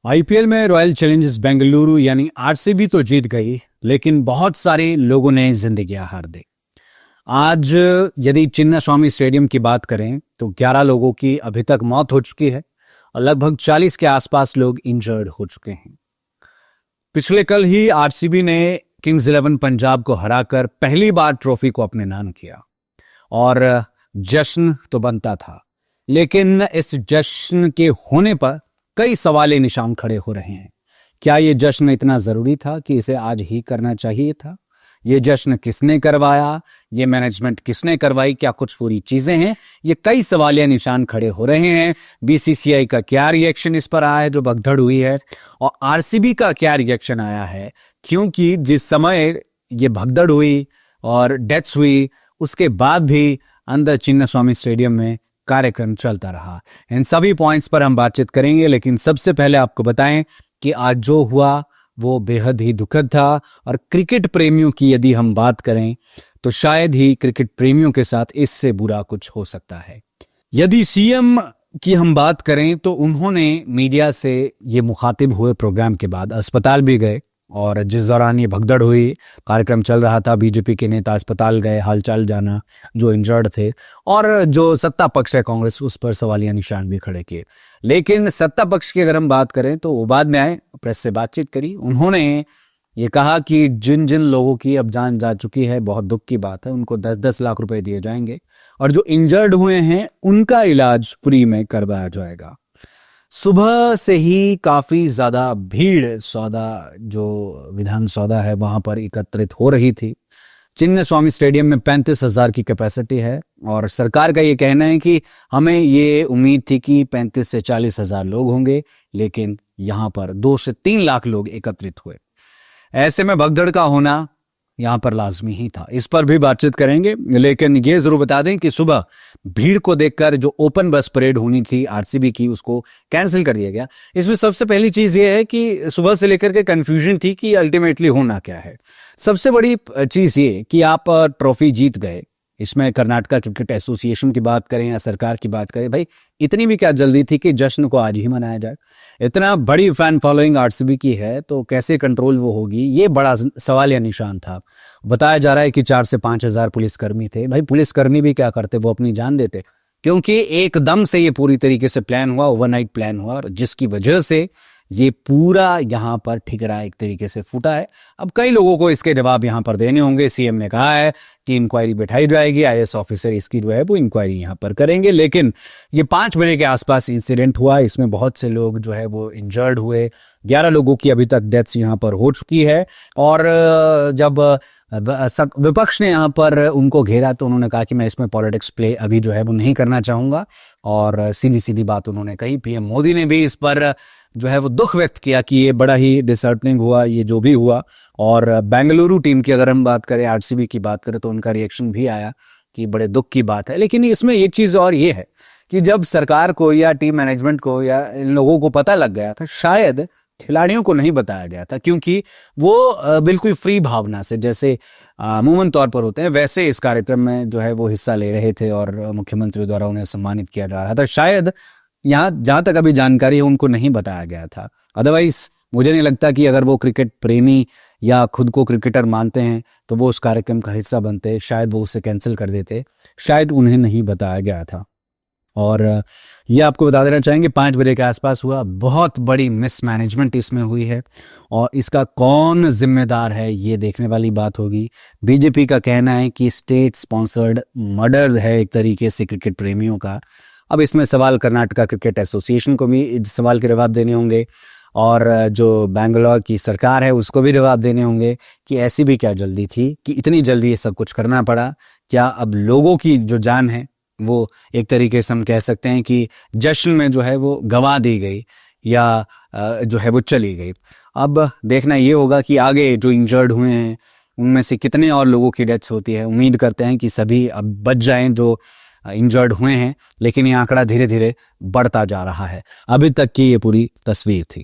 IPL में royal Challengers Bengaluru यानी RCB तो जीत गई, लेकिन बहुत सारे लोगों ने जिंदगियां हार दी। आज यदि चिन्नास्वामी स्टेडियम की बात करें तो 11 लोगों की अभी तक मौत हो चुकी है और लगभग 40 के आसपास लोग इंजर्ड हो चुके हैं। पिछले कल ही आरसीबी ने किंग्स 11 पंजाब को हराकर पहली बार ट्रॉफी को अपने नाम किया और जश्न तो बनता था, लेकिन इस जश्न के होने पर कई सवाल निशान खड़े हो रहे हैं। क्या ये जश्न इतना जरूरी था कि इसे आज ही करना चाहिए था? ये जश्न किसने करवाया? ये मैनेजमेंट किसने करवाई? क्या कुछ पूरी चीजें हैं? ये कई सवालिया निशान खड़े हो रहे हैं। बीसीसीआई का क्या रिएक्शन इस पर आया है जो भगदड़ हुई है, और आरसीबी का क्या रिएक्शन आया है, क्योंकि जिस समय ये भगदड़ हुई और डेथ्स हुई उसके बाद भी अंदर चिन्नास्वामी स्टेडियम में कार्यक्रम चलता रहा। इन सभी पॉइंट्स पर हम बातचीत करेंगे, लेकिन सबसे पहले आपको बताएं कि आज जो हुआ वो बेहद ही दुखद था। और क्रिकेट प्रेमियों की यदि हम बात करें तो शायद ही क्रिकेट प्रेमियों के साथ इससे बुरा कुछ हो सकता है। यदि सीएम की हम बात करें तो उन्होंने मीडिया से ये मुखातिब हुए प्रोग्राम के बाद अस्पताल भी गए, और जिस दौरान ये भगदड़ हुई, कार्यक्रम चल रहा था, बीजेपी के नेता अस्पताल गए हालचाल जाना, जो इंजर्ड थे, और जो सत्ता पक्ष है कांग्रेस उस पर सवालिया निशान भी खड़े किए। लेकिन सत्ता पक्ष की अगर हम बात करें तो वो बाद में आए, प्रेस से बातचीत करी, उन्होंने ये कहा कि जिन जिन लोगों की अब जान जा चुकी है, बहुत दुख की बात है, उनको 10-10 लाख रुपए दिए जाएंगे और जो इंजर्ड हुए हैं उनका इलाज फ्री में करवाया जाएगा। सुबह से ही काफी ज्यादा भीड़ सौदा जो विधान सौदा है वहां पर एकत्रित हो रही थी। चिन्नास्वामी स्टेडियम में 35,000 की कैपेसिटी है और सरकार का ये कहना है कि हमें ये उम्मीद थी कि 35 से 40,000 लोग होंगे, लेकिन यहां पर 2 से 3 लाख लोग एकत्रित हुए। ऐसे में भगदड़ का होना यहां पर लाजमी ही था। इस पर भी बातचीत करेंगे, लेकिन ये जरूर बता दें कि सुबह भीड़ को देखकर जो ओपन बस परेड होनी थी आरसीबी की, उसको कैंसिल कर दिया गया। इसमें सबसे पहली चीज ये है कि सुबह से लेकर के कंफ्यूजन थी कि अल्टीमेटली होना क्या है। सबसे बड़ी चीज ये कि आप ट्रॉफी जीत गए, इसमें कर्नाटका क्रिकेट एसोसिएशन की बात करें या सरकार की बात करें, भाई इतनी भी क्या जल्दी थी कि जश्न को आज ही मनाया जाए? इतना बड़ी फैन फॉलोइंग आरसीबी की है तो कैसे कंट्रोल वो होगी, ये बड़ा सवाल या निशान था। बताया जा रहा है कि 4 से 5,000 पुलिसकर्मी थे। भाई पुलिसकर्मी भी क्या करते, वो अपनी जान देते, क्योंकि एकदम से ये पूरी तरीके से प्लान हुआ, ओवरनाइट प्लान हुआ, और जिसकी वजह से ये पूरा यहां पर ठिकरा एक तरीके से फूटा है। अब कई लोगों को इसके जवाब यहां पर देने होंगे। सीएम ने कहा है कि इंक्वायरी बैठाई जाएगी, आईएएस ऑफिसर इसकी जो है वो इंक्वायरी यहां पर करेंगे। लेकिन ये 5 बजे के आसपास इंसिडेंट हुआ, इसमें बहुत से लोग जो है वो इंजर्ड हुए। 11 लोगों की अभी तक डेथ्स यहां पर हो चुकी है। और जब विपक्ष ने यहां पर उनको घेरा तो उन्होंने कहा कि मैं इसमें पॉलिटिक्स प्ले अभी जो है वो नहीं करना चाहूंगा, और सीधी सीधी बात उन्होंने कही। पीएम मोदी ने भी इस पर जो है वो दुख व्यक्त किया कि ये बड़ा ही डिसर्टनिंग हुआ ये जो भी हुआ। और बेंगलुरु टीम की अगर हम बात करें, आरसीबी की बात करें, तो उनका रिएक्शन भी आया कि बड़े दुख की बात है। लेकिन इसमें एक चीज और ये है कि जब सरकार को या टीम मैनेजमेंट को या इन लोगों को पता लग गया था, शायद खिलाड़ियों को नहीं बताया गया था, क्योंकि वो बिल्कुल फ्री भावना से, जैसे अमूमन तौर पर होते हैं, वैसे इस कार्यक्रम में जो है वो हिस्सा ले रहे थे और मुख्यमंत्री द्वारा उन्हें सम्मानित किया जा रहा था। शायद यहाँ जहां तक अभी जानकारी है उनको नहीं बताया गया था। अदरवाइज मुझे नहीं लगता कि अगर वो क्रिकेट प्रेमी या खुद को क्रिकेटर मानते हैं तो वो उस कार्यक्रम का हिस्सा बनते, शायद वो उसे कैंसिल कर देते, शायद उन्हें नहीं बताया गया था। और ये आपको बता देना चाहेंगे 5 बजे के आसपास हुआ। बहुत बड़ी मिसमैनेजमेंट इसमें हुई है और इसका कौन जिम्मेदार है ये देखने वाली बात होगी। बीजेपी का कहना है कि स्टेट स्पॉन्सर्ड मर्डर है एक तरीके से क्रिकेट प्रेमियों का। अब इसमें सवाल कर्नाटका क्रिकेट एसोसिएशन को भी इस सवाल के जवाब देने होंगे, और जो बैंगलोर की सरकार है उसको भी जवाब देने होंगे कि ऐसी भी क्या जल्दी थी कि इतनी जल्दी ये सब कुछ करना पड़ा। क्या अब लोगों की जो जान है वो एक तरीके से हम कह सकते हैं कि जश्न में जो है वो गंवा दी गई या जो है वो चली गई। अब देखना ये होगा कि आगे जो इंजर्ड हुए हैं उनमें से कितने और लोगों की डेथ्स होती है। उम्मीद करते हैं कि सभी अब बच जाएं जो इंजर्ड हुए हैं, लेकिन ये आंकड़ा धीरे धीरे बढ़ता जा रहा है। अभी तक की ये पूरी तस्वीर थी।